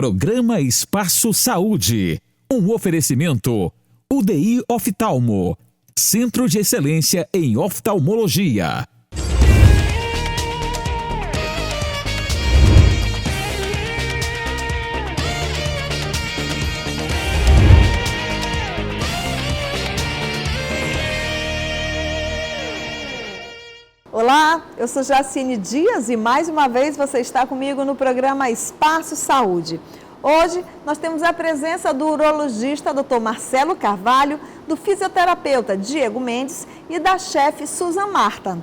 Programa Espaço Saúde. Um oferecimento UDI Oftalmo, Centro de Excelência em Oftalmologia. Olá, eu sou Jacine Dias e mais uma vez você está comigo no programa Espaço Saúde. Hoje nós temos a presença do urologista Dr. Marcelo Carvalho, do fisioterapeuta Diego Mendes e da chefe Susan Marta.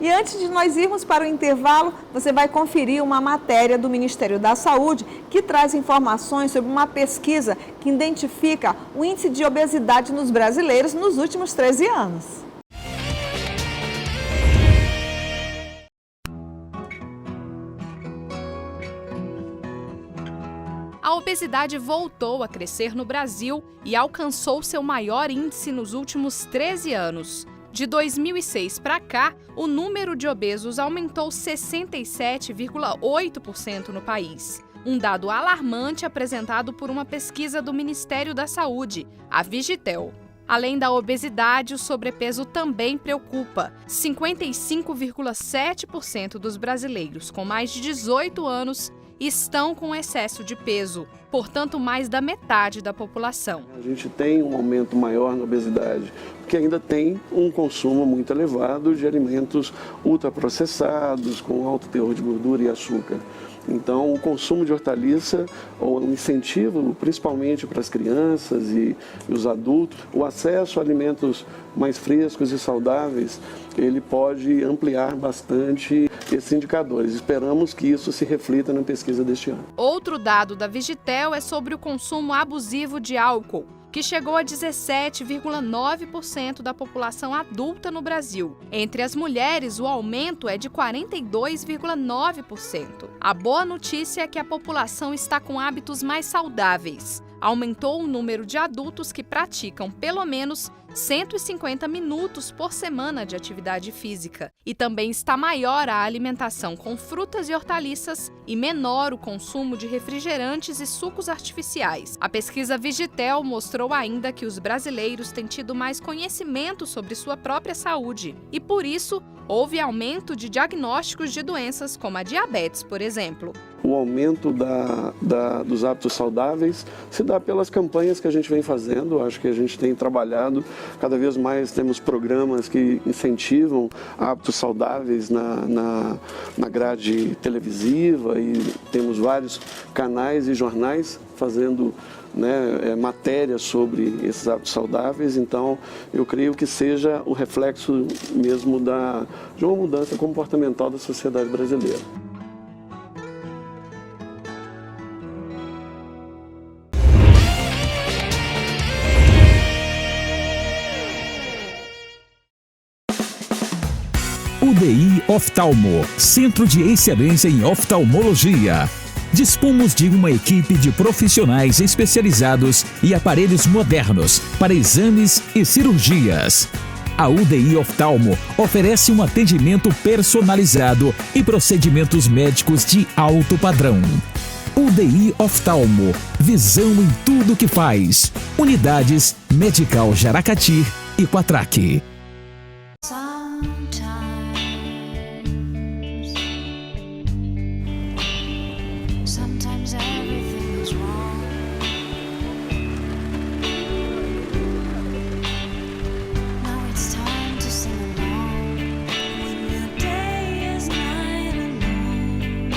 E antes de nós irmos para o intervalo, você vai conferir uma matéria do Ministério da Saúde que traz informações sobre uma pesquisa que identifica o índice de obesidade nos brasileiros nos últimos 13 anos. A obesidade voltou a crescer no Brasil e alcançou seu maior índice nos últimos 13 anos. De 2006 para cá, o número de obesos aumentou 67,8% no país. Um dado alarmante apresentado por uma pesquisa do Ministério da Saúde, a Vigitel. Além da obesidade, o sobrepeso também preocupa. 55,7% dos brasileiros com mais de 18 anos estão com excesso de peso, portanto, mais da metade da população. A gente tem um aumento maior na obesidade, porque ainda tem um consumo muito elevado de alimentos ultraprocessados, com alto teor de gordura e açúcar. Então, o consumo de hortaliça, ou um incentivo, principalmente para as crianças e os adultos, o acesso a alimentos mais frescos e saudáveis, ele pode ampliar bastante esses indicadores. Esperamos que isso se reflita na pesquisa deste ano. Outro dado da Vigitel é sobre o consumo abusivo de álcool, que chegou a 17,9% da população adulta no Brasil. Entre as mulheres, o aumento é de 42,9%. A boa notícia é que a população está com hábitos mais saudáveis. Aumentou o número de adultos que praticam pelo menos 150 minutos por semana de atividade física. E também está maior a alimentação com frutas e hortaliças e menor o consumo de refrigerantes e sucos artificiais. A pesquisa Vigitel mostrou ainda que os brasileiros têm tido mais conhecimento sobre sua própria saúde e, por isso, houve aumento de diagnósticos de doenças como a diabetes, por exemplo. O aumento dos hábitos saudáveis se dá pelas campanhas que a gente vem fazendo. Acho que a gente tem trabalhado, cada vez mais temos programas que incentivam hábitos saudáveis na grade televisiva e temos vários canais e jornais fazendo matérias sobre esses hábitos saudáveis. Então, eu creio que seja o reflexo mesmo de uma mudança comportamental da sociedade brasileira. UDI Oftalmo, Centro de Excelência em Oftalmologia. Dispomos de uma equipe de profissionais especializados e aparelhos modernos para exames e cirurgias. A UDI Oftalmo oferece um atendimento personalizado e procedimentos médicos de alto padrão. UDI Oftalmo, visão em tudo que faz. Unidades Medical Jaracati e Quatraque. Sometimes everything is wrong. Now it's time to sing along. When your day is night alone.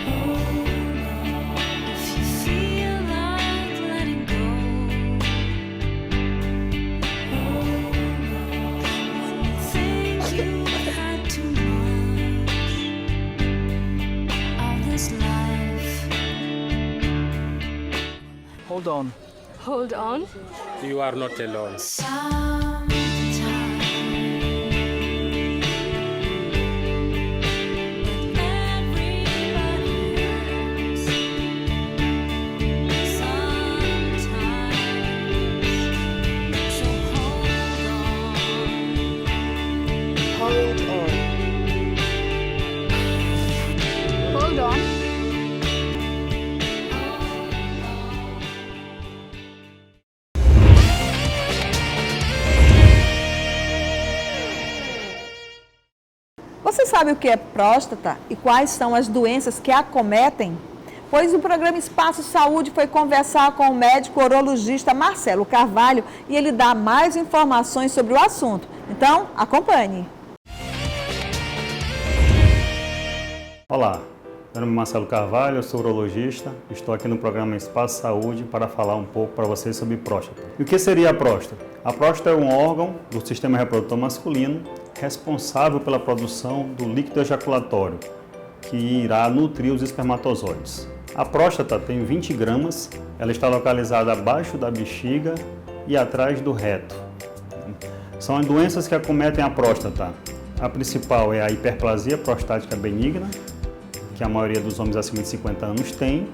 Hold on. If you feel like letting go. Hold on. When you think you've had too much of this life. Hold on. Hold on. You are not alone. Sometimes everybody hurts. Sometimes, so hold on. Hold on. sabe o que é próstata e quais são as doenças que acometem? Pois o programa Espaço Saúde foi conversar com o médico urologista Marcelo Carvalho e ele dá mais informações sobre o assunto. Então, acompanhe. Olá, meu nome é Marcelo Carvalho, eu sou urologista, estou aqui no programa Espaço Saúde para falar um pouco para vocês sobre próstata. E o que seria a próstata? A próstata é um órgão do sistema reprodutor masculino responsável pela produção do líquido ejaculatório, que irá nutrir os espermatozoides. A próstata tem 20 gramas, ela está localizada abaixo da bexiga e atrás do reto. São as doenças que acometem a próstata. A principal é a hiperplasia prostática benigna, que a maioria dos homens acima de 50 anos tem.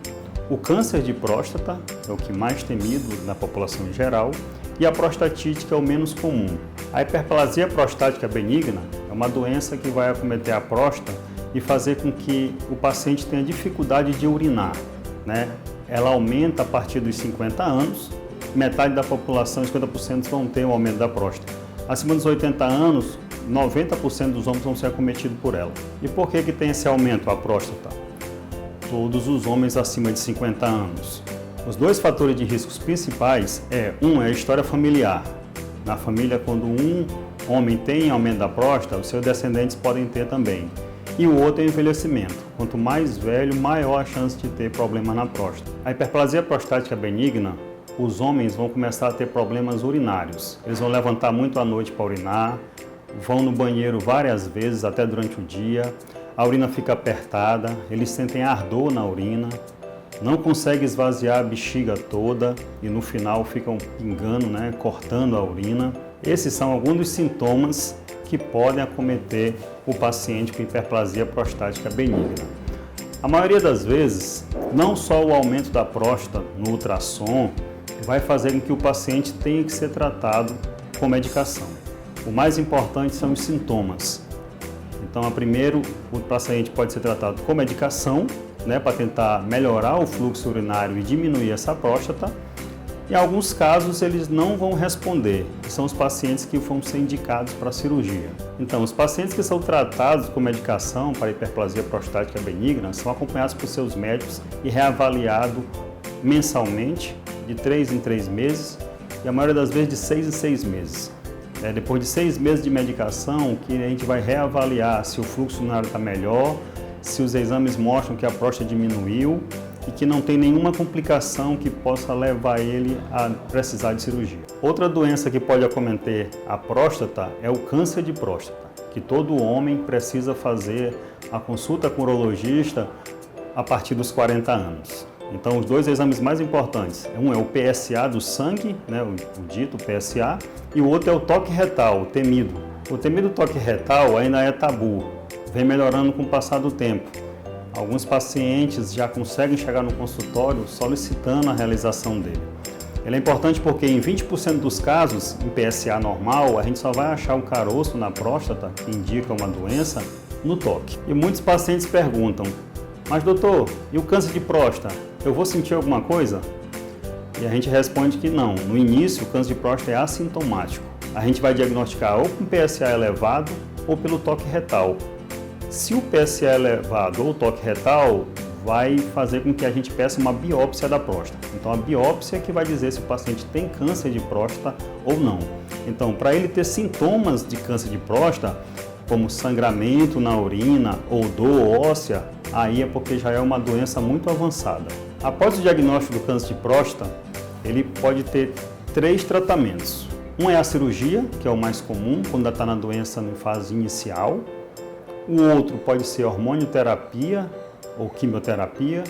O câncer de próstata é o que mais temido na população em geral. E a prostatite, que é o menos comum. A hiperplasia prostática benigna é uma doença que vai acometer a próstata e fazer com que o paciente tenha dificuldade de urinar, né? Ela aumenta a partir dos 50 anos, metade da população, 50%, vão ter um aumento da próstata. Acima dos 80 anos, 90% dos homens vão ser acometidos por ela. E por que tem esse aumento a próstata? Todos os homens acima de 50 anos. Os dois fatores de riscos principais é a história familiar. Na família, quando um homem tem aumento da próstata, os seus descendentes podem ter também. E o outro é o envelhecimento. Quanto mais velho, maior a chance de ter problema na próstata. A hiperplasia prostática benigna, os homens vão começar a ter problemas urinários. Eles vão levantar muito à noite para urinar, vão no banheiro várias vezes, até durante o dia. A urina fica apertada, eles sentem ardor na urina, não conseguem esvaziar a bexiga toda e no final ficam pingando, cortando a urina. Esses são alguns dos sintomas que podem acometer o paciente com hiperplasia prostática benigna. A maioria das vezes, não só o aumento da próstata no ultrassom vai fazer com que o paciente tenha que ser tratado com medicação. O mais importante são os sintomas. Então, primeiro, o paciente pode ser tratado com medicação, para tentar melhorar o fluxo urinário e diminuir essa próstata. Em alguns casos, eles não vão responder, são os pacientes que vão ser indicados para a cirurgia. Então, os pacientes que são tratados com medicação para hiperplasia prostática benigna são acompanhados por seus médicos e reavaliados mensalmente, de 3 em 3 meses, e a maioria das vezes de 6 em 6 meses. Depois de 6 meses de medicação, que a gente vai reavaliar se o fluxo urinário está melhor, se os exames mostram que a próstata diminuiu e que não tem nenhuma complicação que possa levar ele a precisar de cirurgia. Outra doença que pode acometer a próstata é o câncer de próstata, que todo homem precisa fazer a consulta com o urologista a partir dos 40 anos. Então, os dois exames mais importantes, um é o PSA do sangue, o dito PSA, e o outro é o toque retal, o temido. O temido toque retal ainda é tabu, vem melhorando com o passar do tempo. Alguns pacientes já conseguem chegar no consultório solicitando a realização dele. Ele é importante porque em 20% dos casos, em PSA normal, a gente só vai achar um caroço na próstata, que indica uma doença, no toque. E muitos pacientes perguntam, mas doutor, e o câncer de próstata? Eu vou sentir alguma coisa? E a gente responde que não. No início, o câncer de próstata é assintomático. A gente vai diagnosticar ou com PSA elevado ou pelo toque retal. Se o PSA é elevado ou o toque retal, vai fazer com que a gente peça uma biópsia da próstata. Então, a biópsia é que vai dizer se o paciente tem câncer de próstata ou não. Então, para ele ter sintomas de câncer de próstata, como sangramento na urina ou dor óssea, aí é porque já é uma doença muito avançada. Após o diagnóstico do câncer de próstata, ele pode ter 3 tratamentos. Um é a cirurgia, que é o mais comum, quando está na doença em fase inicial. O outro pode ser hormonioterapia ou quimioterapia.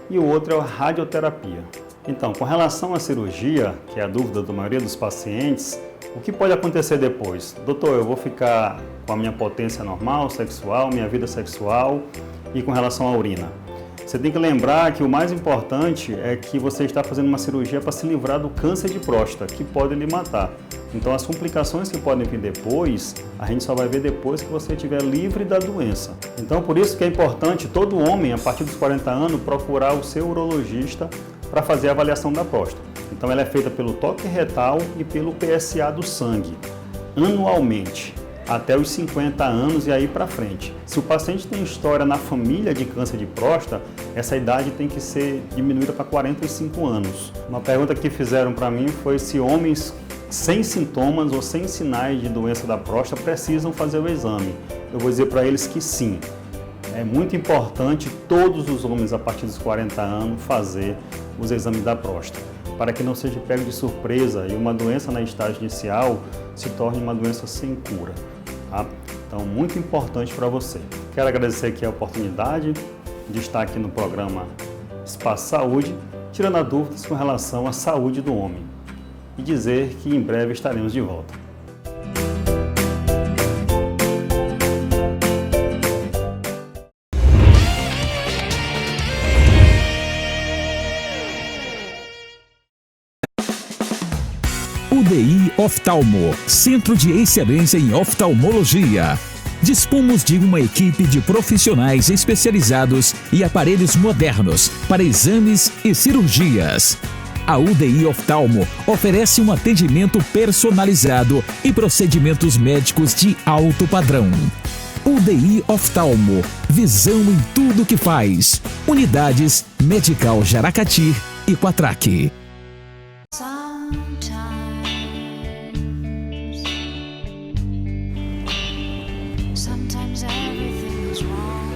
E o outro é a radioterapia. Então, com relação à cirurgia, que é a dúvida da maioria dos pacientes, o que pode acontecer depois? Doutor, eu vou ficar com a minha potência normal, sexual, minha vida sexual e com relação à urina? Você tem que lembrar que o mais importante é que você está fazendo uma cirurgia para se livrar do câncer de próstata, que pode lhe matar. Então, as complicações que podem vir depois, a gente só vai ver depois que você estiver livre da doença. Então, por isso que é importante todo homem, a partir dos 40 anos, procurar o seu urologista para fazer a avaliação da próstata. Então, ela é feita pelo toque retal e pelo PSA do sangue, anualmente. até os 50 anos e aí para frente. Se o paciente tem história na família de câncer de próstata, essa idade tem que ser diminuída para 45 anos. Uma pergunta que fizeram para mim foi se homens sem sintomas ou sem sinais de doença da próstata precisam fazer o exame. Eu vou dizer para eles que sim. É muito importante todos os homens a partir dos 40 anos fazer os exames da próstata, para que não seja pego de surpresa e uma doença na estágio inicial se torne uma doença sem cura. Tá? Então, muito importante para você. Quero agradecer aqui a oportunidade de estar aqui no programa Espaço Saúde, tirando as dúvidas com relação à saúde do homem e dizer que em breve estaremos de volta. UDI Oftalmo, Centro de Excelência em Oftalmologia. Dispomos de uma equipe de profissionais especializados e aparelhos modernos para exames e cirurgias. A UDI Oftalmo oferece um atendimento personalizado e procedimentos médicos de alto padrão. UDI Oftalmo, visão em tudo que faz. Unidades Medical Jaracati e Quatraque. Sometimes everything is wrong.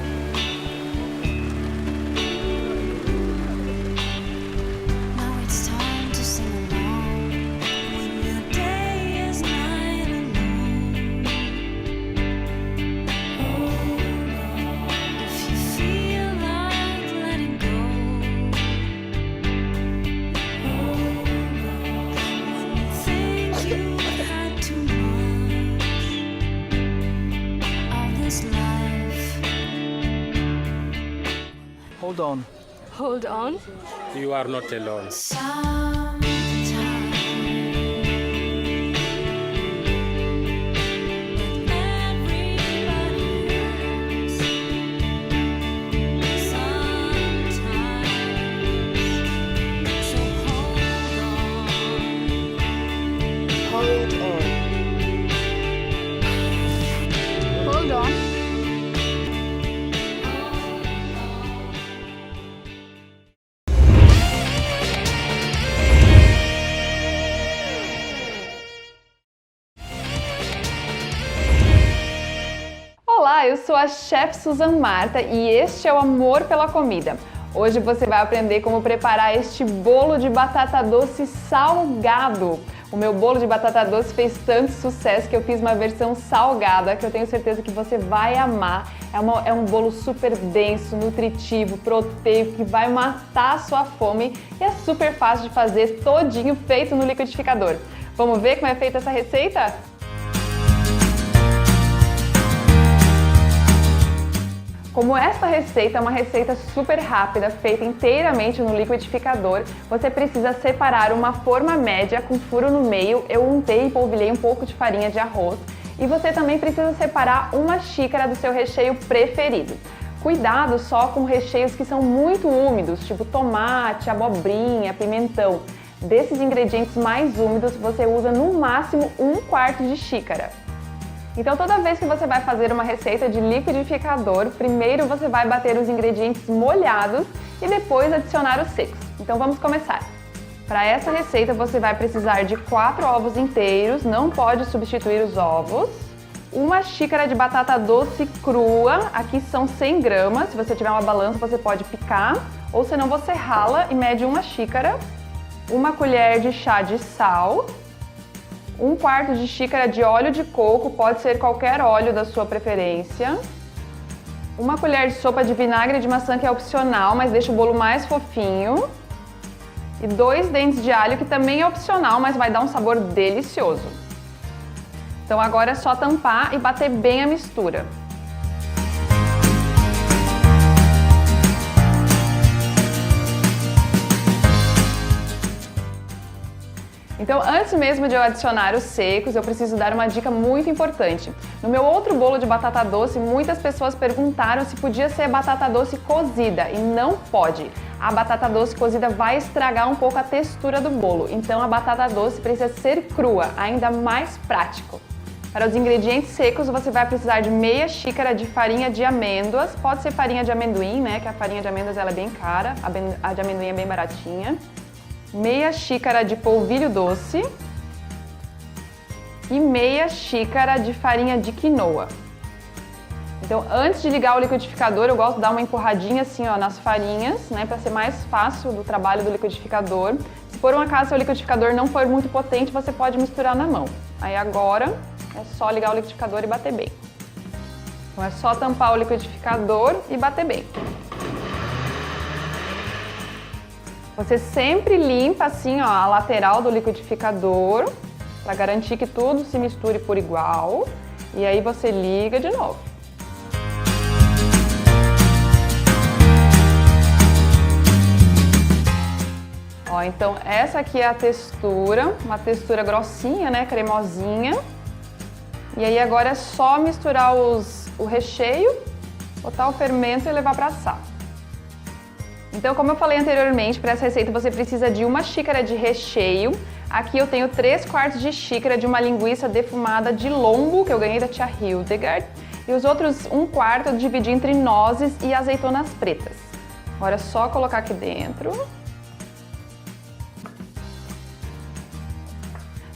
Now it's time to sing along when your day is night alone. If you feel like letting go, when you think you've had too much of this life. Hold on. Hold on. You are not alone. Sometimes everybody hurts. Sometimes, so hold on. Hold on. Olá, eu sou a chefe Susan Marta e este é o Amor pela Comida. Hoje você vai aprender como preparar este bolo de batata doce salgado. O meu bolo de batata doce fez tanto sucesso que eu fiz uma versão salgada que eu tenho certeza que você vai amar. É um bolo super denso, nutritivo, proteico, que vai matar a sua fome e é super fácil de fazer, todinho feito no liquidificador. Vamos ver como é feita essa receita? Como esta receita é uma receita super rápida, feita inteiramente no liquidificador, você precisa separar uma forma média com furo no meio. Eu untei e polvilhei um pouco de farinha de arroz. E você também precisa separar uma xícara do seu recheio preferido. Cuidado só com recheios que são muito úmidos, tipo tomate, abobrinha, pimentão. Desses ingredientes mais úmidos, você usa no máximo 1/4 de xícara. Então toda vez que você vai fazer uma receita de liquidificador, primeiro você vai bater os ingredientes molhados e depois adicionar os secos. Então vamos começar. Para essa receita você vai precisar de 4 ovos inteiros, não pode substituir os ovos. Uma xícara de batata doce crua, aqui são 100 gramas, se você tiver uma balança você pode picar, ou senão você rala e mede uma xícara. Uma colher de chá de sal. 1/4 de xícara de óleo de coco, pode ser qualquer óleo da sua preferência. Uma colher de sopa de vinagre de maçã, que é opcional, mas deixa o bolo mais fofinho. E 2 dentes de alho, que também é opcional, mas vai dar um sabor delicioso. Então agora é só tampar e bater bem a mistura. Então, antes mesmo de eu adicionar os secos, eu preciso dar uma dica muito importante. No meu outro bolo de batata doce, muitas pessoas perguntaram se podia ser batata doce cozida, e não pode. A batata doce cozida vai estragar um pouco a textura do bolo, então a batata doce precisa ser crua, ainda mais prático. Para os ingredientes secos, você vai precisar de meia xícara de farinha de amêndoas. Pode ser farinha de amendoim, né? Que a farinha de amêndoas ela é bem cara, a de amendoim é bem baratinha. Meia xícara de polvilho doce e meia xícara de farinha de quinoa. Então, antes de ligar o liquidificador, eu gosto de dar uma empurradinha assim, ó, nas farinhas, né, para ser mais fácil do trabalho do liquidificador. Se por um acaso seu liquidificador não for muito potente, você pode misturar na mão. Aí agora é só ligar o liquidificador e bater bem. Então é só tampar o liquidificador e bater bem. Você sempre limpa assim, ó, a lateral do liquidificador para garantir que tudo se misture por igual. E aí você liga de novo. Ó, então essa aqui é a textura, uma textura grossinha, né, cremosinha. E aí agora é só misturar o recheio, botar o fermento e levar para assar. Então, como eu falei anteriormente, para essa receita você precisa de 1 xícara de recheio. Aqui eu tenho 3/4 de xícara de uma linguiça defumada de lombo, que eu ganhei da tia Hildegard. E os outros 1/4 eu dividi entre nozes e azeitonas pretas. Agora é só colocar aqui dentro.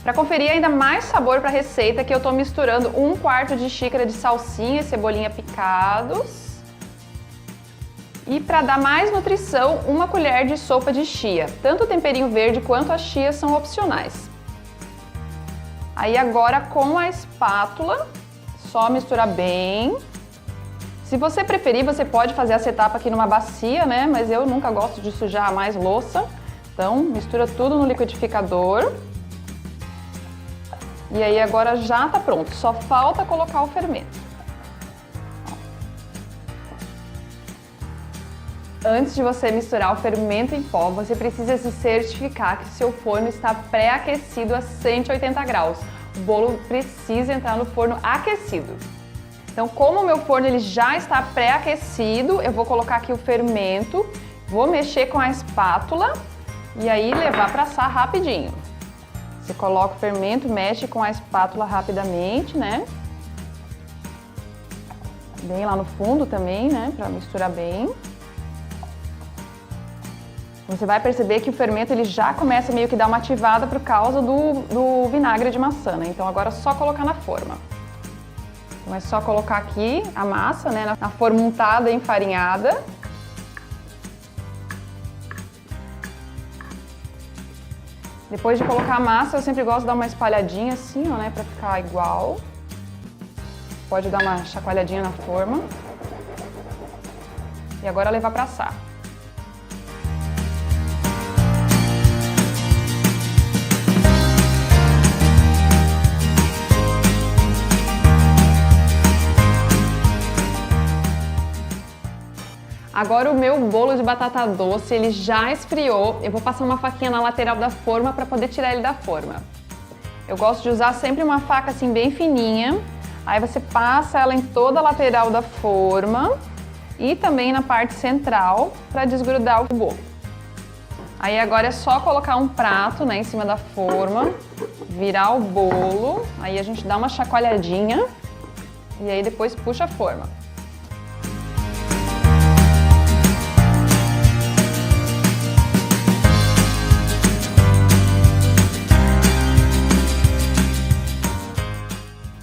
Para conferir ainda mais sabor para a receita, que eu estou misturando 1/4 de xícara de salsinha e cebolinha picados. E para dar mais nutrição, 1 colher de sopa de chia. Tanto o temperinho verde quanto a chia são opcionais. Aí agora com a espátula, só misturar bem. Se você preferir, você pode fazer essa etapa aqui numa bacia, né? Mas eu nunca gosto de sujar mais louça. Então mistura tudo no liquidificador. E aí agora já tá pronto, só falta colocar o fermento. Antes de você misturar o fermento em pó, você precisa se certificar que seu forno está pré-aquecido a 180 graus. O bolo precisa entrar no forno aquecido. Então, como o meu forno ele já está pré-aquecido, eu vou colocar aqui o fermento, vou mexer com a espátula e aí levar para assar rapidinho. Você coloca o fermento, mexe com a espátula rapidamente, né? Bem lá no fundo também, né? Para misturar bem. Você vai perceber que o fermento ele já começa meio que dar uma ativada por causa do vinagre de maçã, né? Então agora é só colocar na forma. Então é só colocar aqui a massa, né? Na forma untada e enfarinhada. Depois de colocar a massa, eu sempre gosto de dar uma espalhadinha assim, ó, né? Pra ficar igual. Pode dar uma chacoalhadinha na forma. E agora levar para assar. Agora o meu bolo de batata doce, ele já esfriou. Eu vou passar uma faquinha na lateral da forma para poder tirar ele da forma. Eu gosto de usar sempre uma faca assim bem fininha. Aí você passa ela em toda a lateral da forma e também na parte central para desgrudar o bolo. Aí agora é só colocar um prato, né, em cima da forma, virar o bolo, aí a gente dá uma chacoalhadinha e aí depois puxa a forma.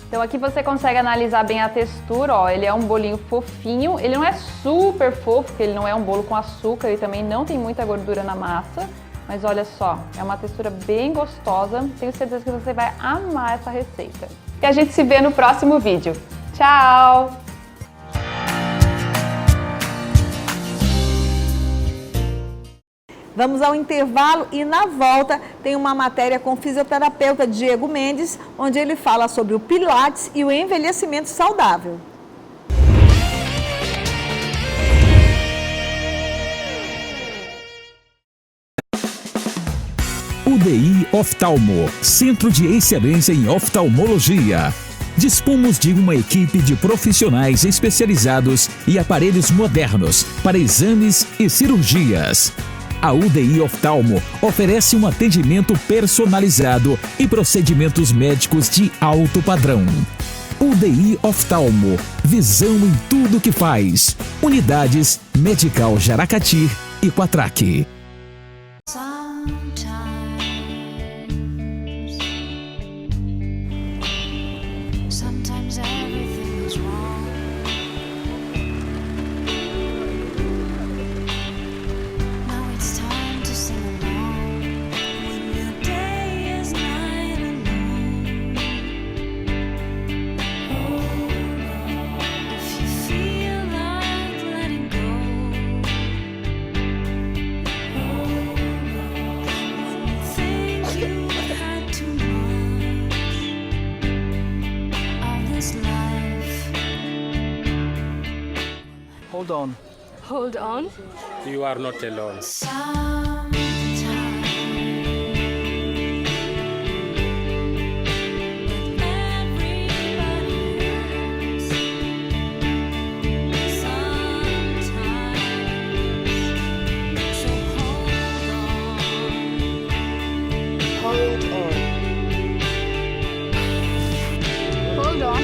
Então aqui você consegue analisar bem a textura, ó, ele é um bolinho fofinho, ele não é super fofo, porque ele não é um bolo com açúcar e também não tem muita gordura na massa, mas olha só, é uma textura bem gostosa, tenho certeza que você vai amar essa receita. E a gente se vê no próximo vídeo. Tchau! Vamos ao intervalo e na volta tem uma matéria com o fisioterapeuta Diego Mendes, onde ele fala sobre o Pilates e o envelhecimento saudável. UDI Oftalmo, Centro de Excelência em Oftalmologia. Dispomos de uma equipe de profissionais especializados e aparelhos modernos para exames e cirurgias. A UDI Oftalmo oferece um atendimento personalizado e procedimentos médicos de alto padrão. UDI Oftalmo, visão em tudo que faz. Unidades Medical Jaracati e Quatraque. Sometimes everything is wrong. Now it's time to sing along when your day is night alone. If you feel like letting go, when you think you've had too much of this life. Hold on. Hold on. You are not alone. Hold on.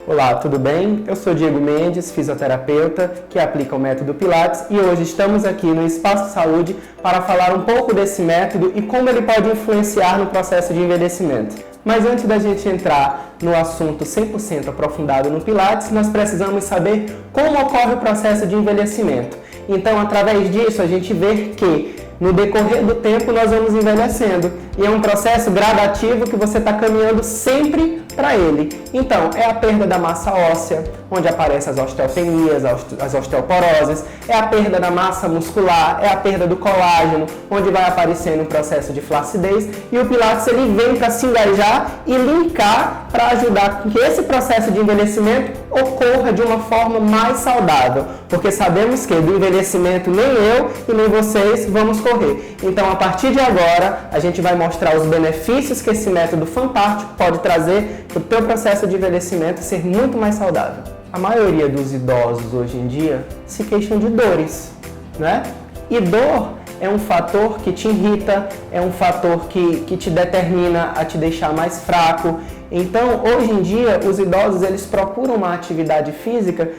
Olá, tudo bem? Eu sou Diego Mendes, fisioterapeuta que aplica o método Pilates e hoje estamos aqui no Espaço Saúde para falar um pouco desse método e como ele pode influenciar no processo de envelhecimento. Mas antes da gente entrar no assunto 100% aprofundado no Pilates, nós precisamos saber como ocorre o processo de envelhecimento. Então, através disso, a gente vê que no decorrer do tempo nós vamos envelhecendo e é um processo gradativo que você está caminhando sempre para ele. Então, é a perda da massa óssea, onde aparecem as osteopenias, as osteoporoses, é a perda da massa muscular, é a perda do colágeno, onde vai aparecendo um processo de flacidez, e o Pilates ele vem para se engajar e linkar para ajudar que esse processo de envelhecimento ocorra de uma forma mais saudável, porque sabemos que do envelhecimento nem eu e nem vocês vamos correr. Então, a partir de agora, a gente vai mostrar os benefícios que esse método fantástico pode trazer para o teu processo de envelhecimento ser muito mais saudável. A maioria dos idosos hoje em dia se queixam de dores, né? E dor é um fator que te irrita, é um fator que te determina a te deixar mais fraco. Então, hoje em dia, os idosos eles procuram uma atividade física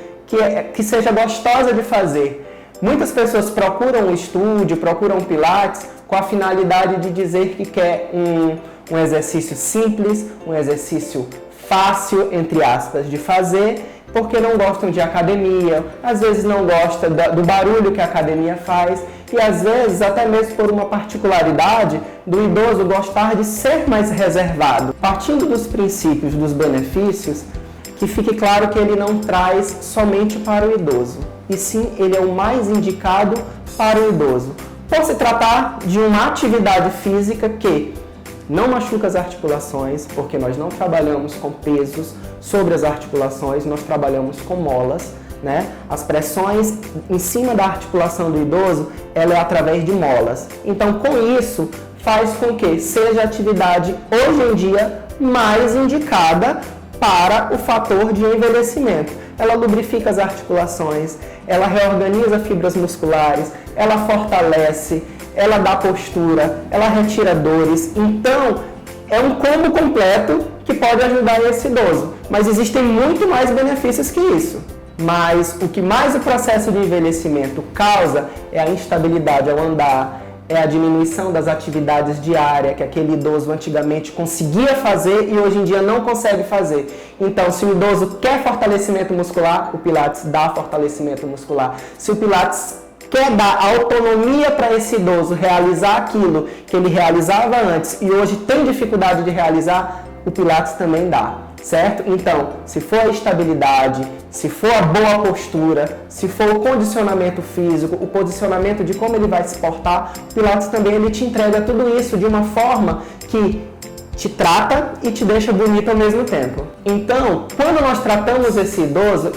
que seja gostosa de fazer. Muitas pessoas procuram um estúdio, procuram Pilates com a finalidade de dizer que quer um exercício simples, um exercício fácil, entre aspas, de fazer, porque não gostam de academia, às vezes não gostam do barulho que a academia faz e às vezes até mesmo por uma particularidade do idoso gostar de ser mais reservado. Partindo dos princípios dos benefícios, que fique claro que ele não traz somente para o idoso, e sim ele é o mais indicado para o idoso, por se tratar de uma atividade física que não machuca as articulações, porque nós não trabalhamos com pesos sobre as articulações, nós trabalhamos com molas, né? As pressões em cima da articulação do idoso, ela é através de molas. Então, com isso, faz com que seja a atividade, hoje em dia, mais indicada para o fator de envelhecimento. Ela lubrifica as articulações, ela reorganiza fibras musculares, ela fortalece, ela dá postura, ela retira dores. Então, é um combo completo que pode ajudar esse idoso. Mas existem muito mais benefícios que isso. Mas o que mais o processo de envelhecimento causa é a instabilidade ao andar, é a diminuição das atividades diárias que aquele idoso antigamente conseguia fazer e hoje em dia não consegue fazer. Então, se o idoso quer fortalecimento muscular, o Pilates dá fortalecimento muscular. Se o Pilates quer dar autonomia para esse idoso realizar aquilo que ele realizava antes e hoje tem dificuldade de realizar, o Pilates também dá, certo? Então, se for a estabilidade, se for a boa postura, se for o condicionamento físico, o posicionamento de como ele vai se portar, o Pilates também ele te entrega tudo isso de uma forma que te trata e te deixa bonito ao mesmo tempo. Então, quando nós tratamos esse idoso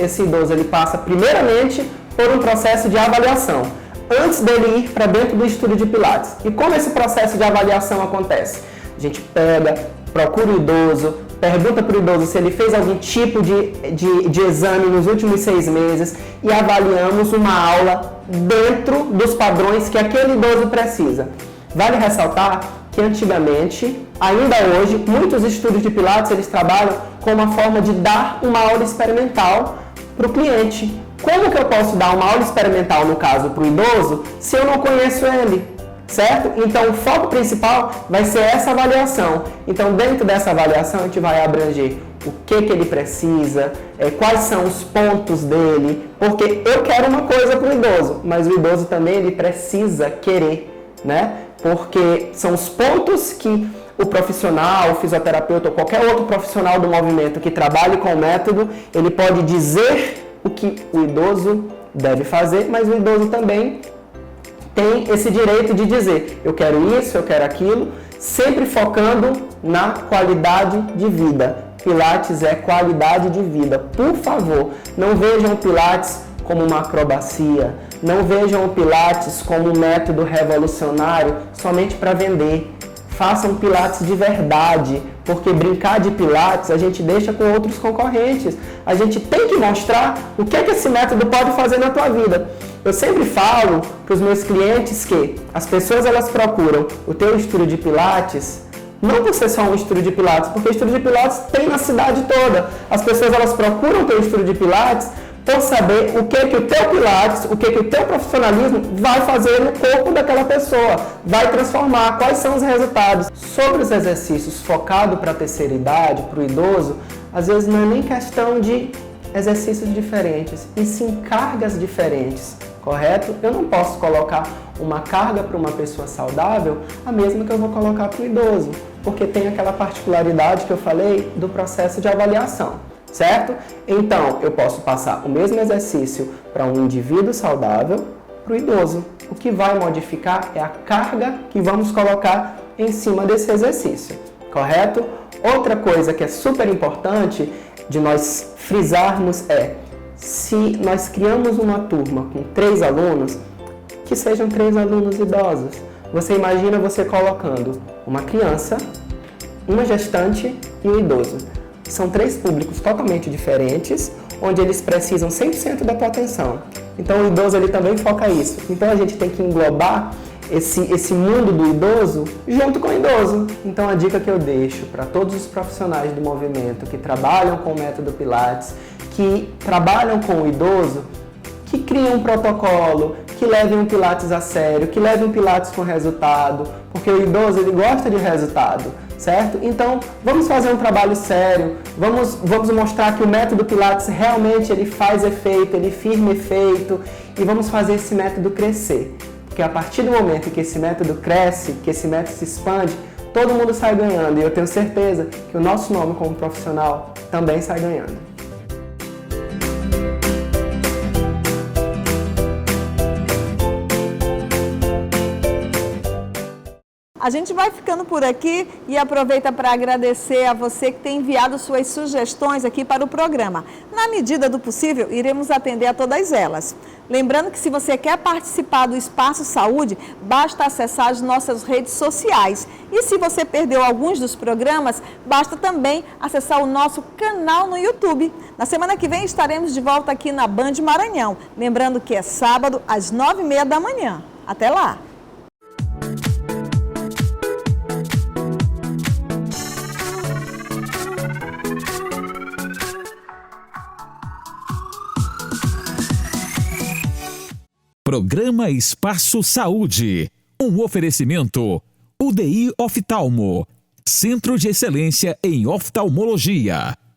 ele passa primeiramente por um processo de avaliação. antes dele ir para dentro do estúdio de Pilates. E como esse processo de avaliação acontece? A gente pega, procura o idoso, pergunta para o idoso se ele fez algum tipo de exame nos últimos 6 meses e avaliamos uma aula dentro dos padrões que aquele idoso precisa. Vale ressaltar que antigamente, ainda hoje, muitos estúdios de Pilates eles trabalham com uma forma de dar uma aula experimental para o cliente. Como que eu posso dar uma aula experimental, no caso, para o idoso, se eu não conheço ele? Certo? Então, o foco principal vai ser essa avaliação. Então, dentro dessa avaliação, a gente vai abranger o que ele precisa, quais são os pontos dele, porque eu quero uma coisa para o idoso, mas o idoso também ele precisa querer, né? Porque são os pontos que o profissional, o fisioterapeuta ou qualquer outro profissional do movimento que trabalhe com o método, ele pode dizer o que o idoso deve fazer, mas o idoso também tem esse direito de dizer, eu quero isso, eu quero aquilo, sempre focando na qualidade de vida. Pilates é qualidade de vida. Por favor, não vejam o Pilates como uma acrobacia, não vejam o Pilates como um método revolucionário somente para vender. Façam Pilates de verdade, porque brincar de Pilates a gente deixa com outros concorrentes. A gente tem que mostrar o que esse método pode fazer na tua vida. Eu sempre falo para os meus clientes que as pessoas elas procuram o teu estúdio de Pilates não por ser só um estúdio de Pilates, porque o estúdio de Pilates tem na cidade toda. As pessoas elas procuram o teu estúdio de Pilates por saber o que o teu Pilates, o que o teu profissionalismo vai fazer no corpo daquela pessoa, vai transformar, quais são os resultados. Sobre os exercícios focados para a terceira idade, para o idoso, às vezes não é nem questão de exercícios diferentes, e sim cargas diferentes, correto? Eu não posso colocar uma carga para uma pessoa saudável a mesma que eu vou colocar para o idoso, porque tem aquela particularidade que eu falei do processo de avaliação, certo? Então, eu posso passar o mesmo exercício para um indivíduo saudável, para o idoso. O que vai modificar é a carga que vamos colocar em cima desse exercício, correto? Outra coisa que é super importante de nós frisarmos é, se nós criamos uma turma com 3 alunos, que sejam 3 alunos idosos. Você imagina você colocando uma criança, uma gestante e um idoso. São 3 públicos totalmente diferentes, onde eles precisam 100% da tua atenção. Então o idoso ele também foca isso. Então a gente tem que englobar esse mundo do idoso junto com o idoso. Então a dica que eu deixo para todos os profissionais do movimento que trabalham com o método Pilates, que trabalham com o idoso, que criem um protocolo, que levem um Pilates a sério, que levem um Pilates com resultado, porque o idoso ele gosta de resultado, certo? Então vamos fazer um trabalho sério, vamos mostrar que o método Pilates realmente ele faz efeito, ele firma efeito, e vamos fazer esse método crescer. Porque a partir do momento que esse método cresce, que esse método se expande, todo mundo sai ganhando. E eu tenho certeza que o nosso nome como profissional também sai ganhando. A gente vai ficando por aqui e aproveita para agradecer a você que tem enviado suas sugestões aqui para o programa. Na medida do possível, iremos atender a todas elas. Lembrando que se você quer participar do Espaço Saúde, basta acessar as nossas redes sociais. E se você perdeu alguns dos programas, basta também acessar o nosso canal no YouTube. Na semana que vem estaremos de volta aqui na Band Maranhão. Lembrando que é sábado às 9h30 da manhã. Até lá! Programa Espaço Saúde. Um oferecimento. UDI Oftalmo. Centro de Excelência em Oftalmologia.